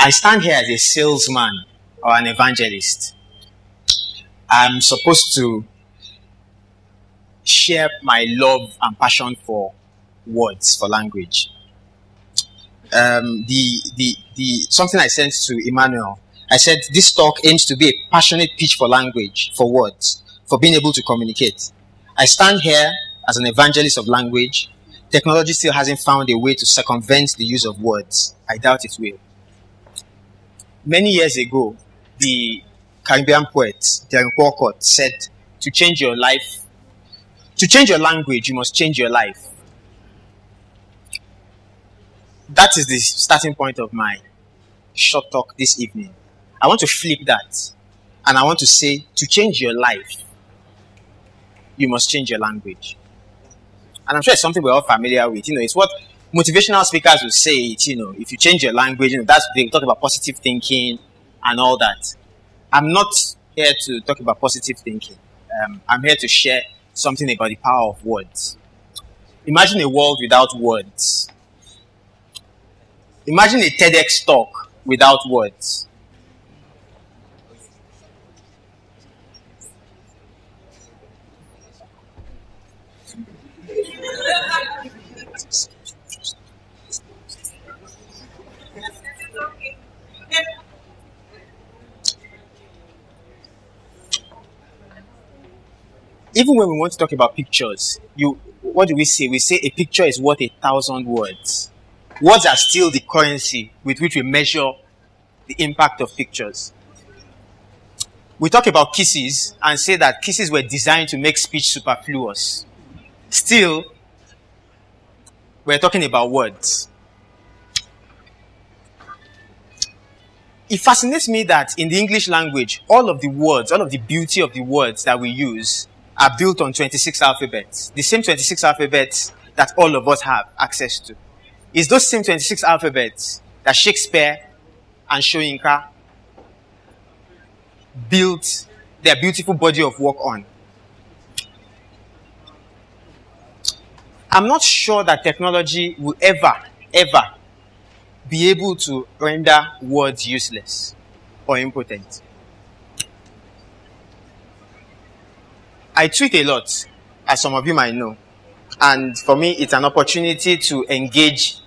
I stand here as a salesman or an evangelist. I'm supposed to share my love and passion for words, for language. Something I sent to Emmanuel, I said this talk aims to be a passionate pitch for language, for words, for being able to communicate. I stand here as an evangelist of language. Technology still hasn't found a way to circumvent the use of words. I doubt it will. Many years ago, the Caribbean poet Derek Walcott said, to change your life, to change your language, you must change your life. That is the starting point of my short talk this evening. I want to flip that. And I want to say, to change your life, you must change your language. And I'm sure it's something we're all familiar with. It's what motivational speakers will say. If you change your language, they talk about positive thinking and all that. I'm not here to talk about positive thinking. I'm here to share something about the power of words. Imagine a world without words. Imagine a TEDx talk without words. Even when we want to talk about pictures, what do we say? We say a picture is worth 1,000 words. Words are still the currency with which we measure the impact of pictures. We talk about kisses and say that kisses were designed to make speech superfluous. Still, we're talking about words. It fascinates me that in the English language, all of the words, all of the beauty of the words that we use are built on 26 alphabets. The same 26 alphabets that all of us have access to. It's those same 26 alphabets that Shakespeare and Soyinka built their beautiful body of work on. I'm not sure that technology will ever be able to render words useless or impotent. I tweet a lot, as some of you might know. And for me, it's an opportunity to engage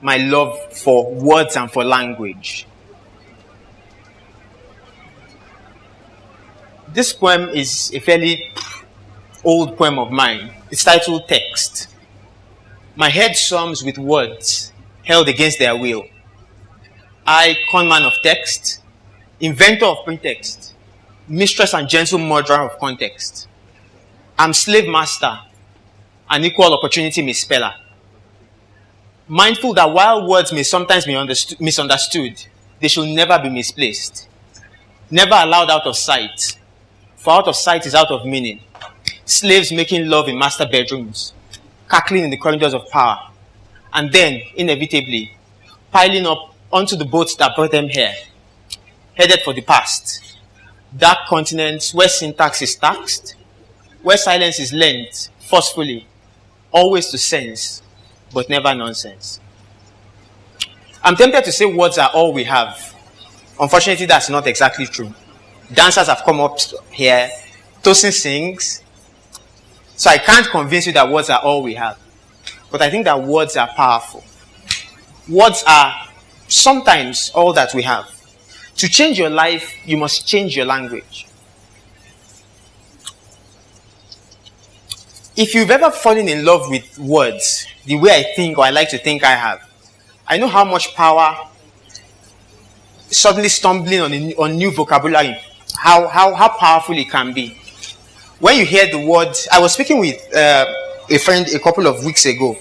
my love for words and for language. This poem is a fairly old poem of mine. It's titled Text. My head swarms with words held against their will. I, conman of text, inventor of pretext, mistress and gentle murderer of context. I'm slave master, an equal opportunity misspeller. Mindful that while words may sometimes be misunderstood, they should never be misplaced. Never allowed out of sight, for out of sight is out of meaning. Slaves making love in master bedrooms, cackling in the corridors of power, and then, inevitably, piling up onto the boats that brought them here, headed for the past. Dark continents where syntax is taxed, where silence is lent forcefully, always to sense, but never nonsense. I'm tempted to say words are all we have. Unfortunately, that's not exactly true. Dancers have come up here, Tosin sings, so I can't convince you that words are all we have. But I think that words are powerful. Words are sometimes all that we have. To change your life, you must change your language. If you've ever fallen in love with words, the way I think or I like to think I have, I know how much power suddenly stumbling on new vocabulary, how powerful it can be. When you hear the word, I was speaking with a friend a couple of weeks ago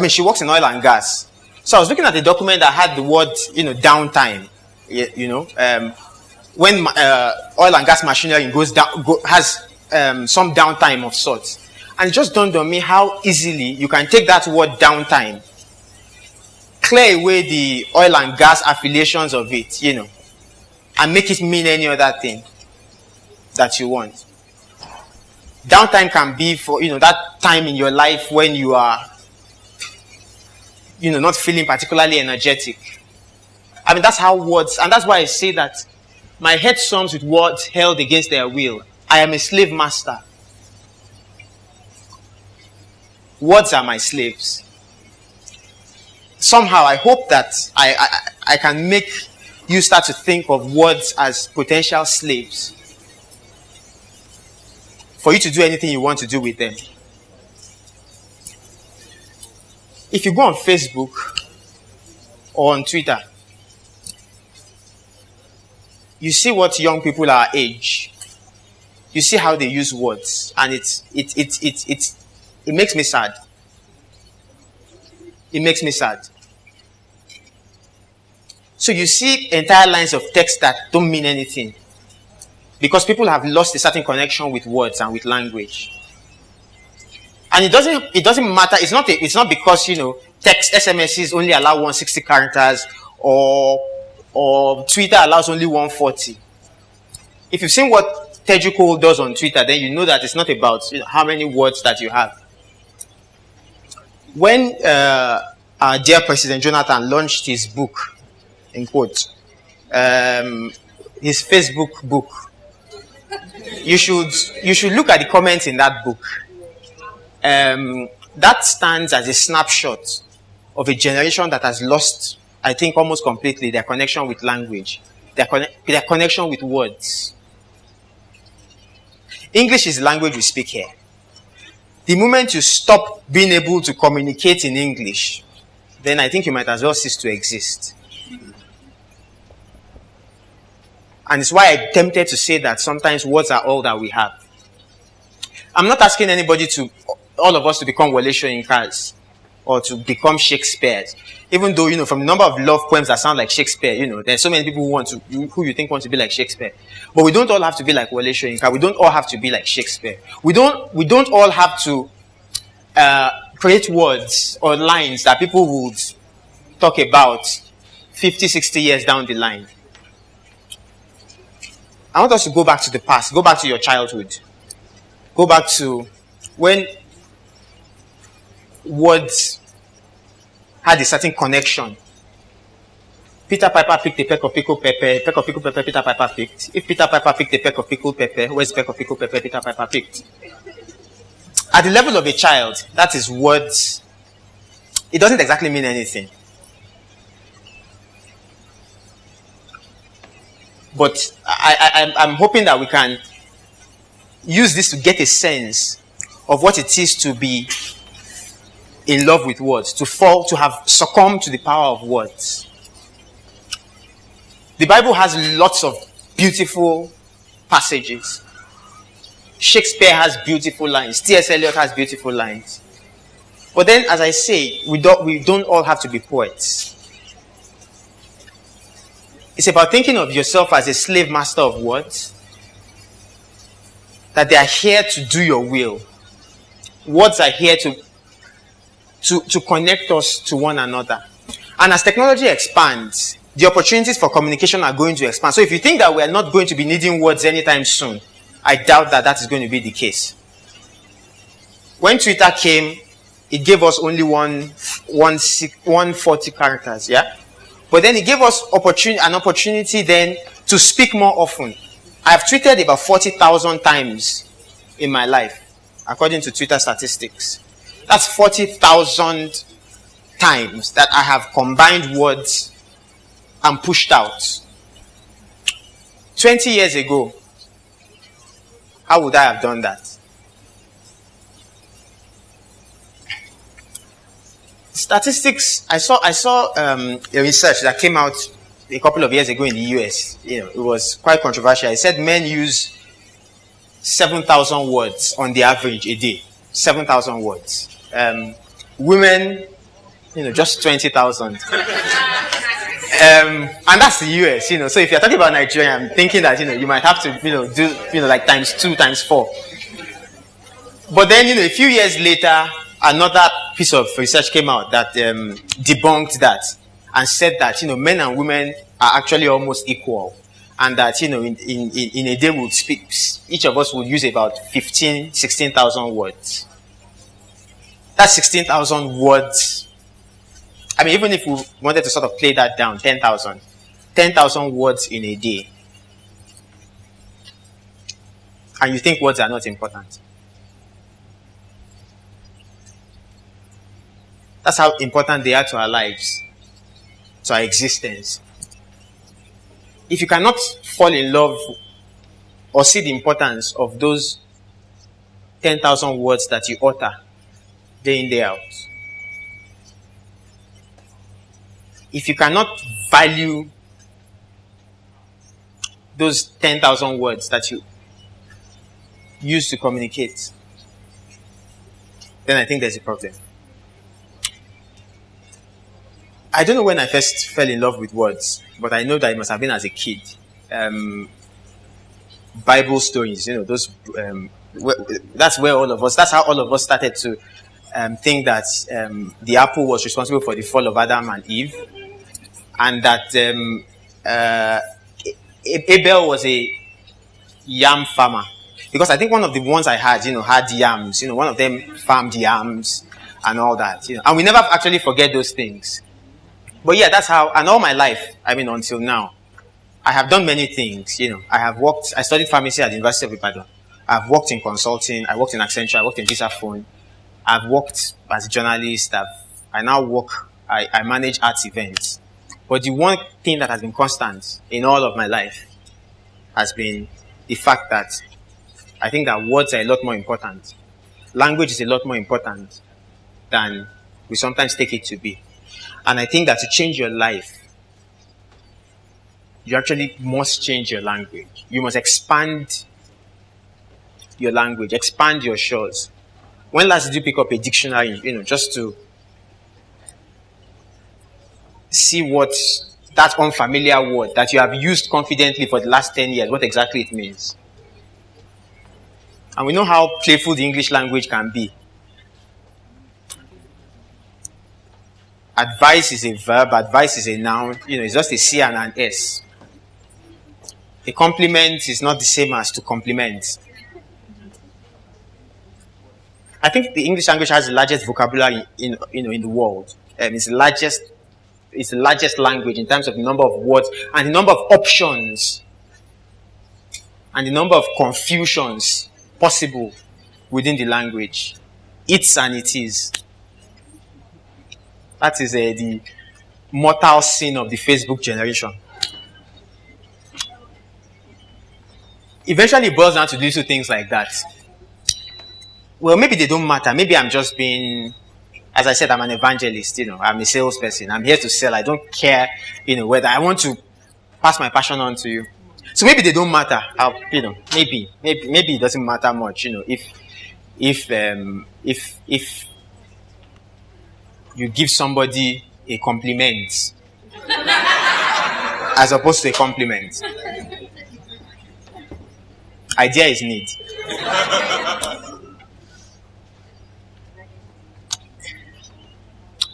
she works in oil and gas. So I was looking at the document that had the word, downtime. When oil and gas machinery goes down, has some downtime of sorts. And it just dawned on me how easily you can take that word downtime, clear away the oil and gas affiliations of it, and make it mean any other thing that you want. Downtime can be for, that time in your life when you are not feeling particularly energetic. I mean, that's how words, and that's why I say that my head sums with words held against their will. I am a slave master. Words are my slaves. Somehow, I hope that I can make you start to think of words as potential slaves for you to do anything you want to do with them. If you go on Facebook or on Twitter, you see what young people our age, you see how they use words, and it makes me sad. It makes me sad. So you see entire lines of text that don't mean anything because people have lost a certain connection with words and with language. And it doesn't matter. It's not because text SMSs only allow 160 characters or Twitter allows only 140. If you've seen what TEDxIfe does on Twitter, then you know that it's not about how many words that you have. When our dear President Jonathan launched his book, in quotes, his Facebook book, you should look at the comments in that book. That stands as a snapshot of a generation that has lost, I think, almost completely their connection with language, their connection with words. English is the language we speak here. The moment you stop being able to communicate in English, then I think you might as well cease to exist. And it's why I'm tempted to say that sometimes words are all that we have. I'm not asking all of us to become Wole Soyinkas or to become Shakespeare's. Even though, from the number of love poems that sound like Shakespeare, there's so many people who you think want to be like Shakespeare. But we don't all have to be like Wole Soyinka. We don't all have to be like Shakespeare. We don't all have to create words or lines that people would talk about 50, 60 years down the line. I want us to go back to the past. Go back to your childhood. Go back to when words had a certain connection. Peter Piper picked a peck of pickled pepper. Peck of pickled pepper Peter Piper picked. If Peter Piper picked a peck of pickled pepper, where's the peck of pickled pepper Peter Piper picked? At the level of a child, that is words. It doesn't exactly mean anything. But I'm hoping that we can use this to get a sense of what it is to be in love with words, to have succumbed to the power of words. The Bible has lots of beautiful passages. Shakespeare has beautiful lines. T.S. Eliot has beautiful lines. But then, as I say, we don't all have to be poets. It's about thinking of yourself as a slave master of words. That they are here to do your will. Words are here to connect us to one another. And as technology expands, the opportunities for communication are going to expand. So if you think that we are not going to be needing words anytime soon, I doubt that is going to be the case. When Twitter came, it gave us only 140 characters, yeah? But then it gave us an opportunity then to speak more often. I've tweeted about 40,000 times in my life, according to Twitter statistics. That's 40,000 times that I have combined words and pushed out. 20 years ago, how would I have done that? Statistics, I saw a research that came out a couple of years ago in the US. It was quite controversial. It said men use 7,000 words on the average a day. 7,000 words. Women, just 20,000. And that's the US, So if you're talking about Nigeria, I'm thinking that, you might have to, do, like times 2, times 4. But then, a few years later, another piece of research came out that debunked that and said that, men and women are actually almost equal. And that, in a day we'll speak, each of us would use about 16,000 words. That's 16,000 words I mean, even if we wanted to sort of play that down, 10,000 words in a day, and you think words are not important. That's how important they are to our lives, to our existence. If you cannot fall in love or see the importance of those 10,000 words that you utter day in, day out, if you cannot value those 10,000 words that you use to communicate, then I think there's a problem. I don't know when I first fell in love with words, but I know that it must have been as a kid. Bible stories, those. That's how all of us started to think that the apple was responsible for the fall of Adam and Eve, and that Abel was a yam farmer. Because I think one of the ones I had, had yams. One of them farmed yams and all that. And we never actually forget those things. But yeah, that's how, and all my life, until now, I have done many things. I studied pharmacy at the University of Ibadan. I've worked in consulting, I worked in Accenture, I worked in Visaphone. I've worked as a journalist, I manage arts events. But the one thing that has been constant in all of my life has been the fact that I think that words are a lot more important. Language is a lot more important than we sometimes take it to be. And I think that to change your life, you actually must change your language. You must expand your language, expand your shores. When last did you pick up a dictionary, just to see what that unfamiliar word that you have used confidently for the last 10 years, what exactly it means? And we know how playful the English language can be. Advice is a verb, advice is a noun, it's just a C and an S. A compliment is not the same as to compliment. I think the English language has the largest vocabulary in the world. It's the largest language in terms of the number of words and the number of options and the number of confusions possible within the language. It's and it is. That is the mortal sin of the Facebook generation. Eventually it boils down to little things like that. Well, maybe they don't matter. Maybe I'm just being, as I said, I'm an evangelist, I'm a salesperson. I'm here to sell. I don't care, whether I want to pass my passion on to you. So maybe they don't matter. Maybe it doesn't matter much, if you give somebody a compliment as opposed to a compliment. Idea is need.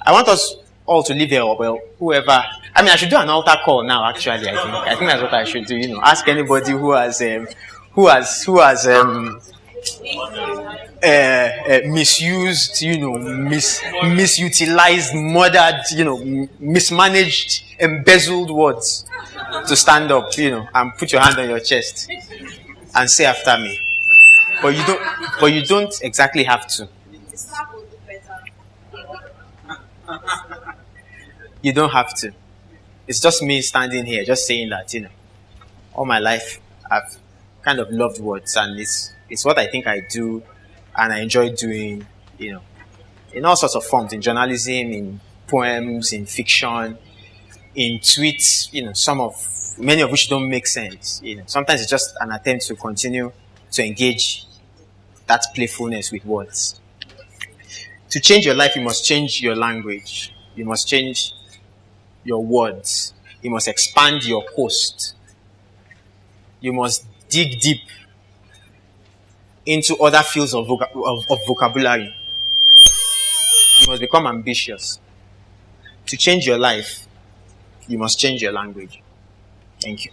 I want us all to live here, whoever. I should do an altar call now. Actually, I think that's what I should do. Ask anybody who has misused, misutilized, murdered, mismanaged, embezzled words to stand up, and put your hand on your chest and say after me. But you don't exactly have to. You don't have to. It's just me standing here, just saying that, all my life I've kind of loved words, and it's what I think I do and I enjoy doing, in all sorts of forms, in journalism, in poems, in fiction, in tweets, many of which don't make sense. Sometimes it's just an attempt to continue to engage that playfulness with words. To change your life, you must change your language. You must change your words. You must expand your coast. You must dig deep into other fields of vocabulary. You must become ambitious. To change your life, you must change your language. Thank you.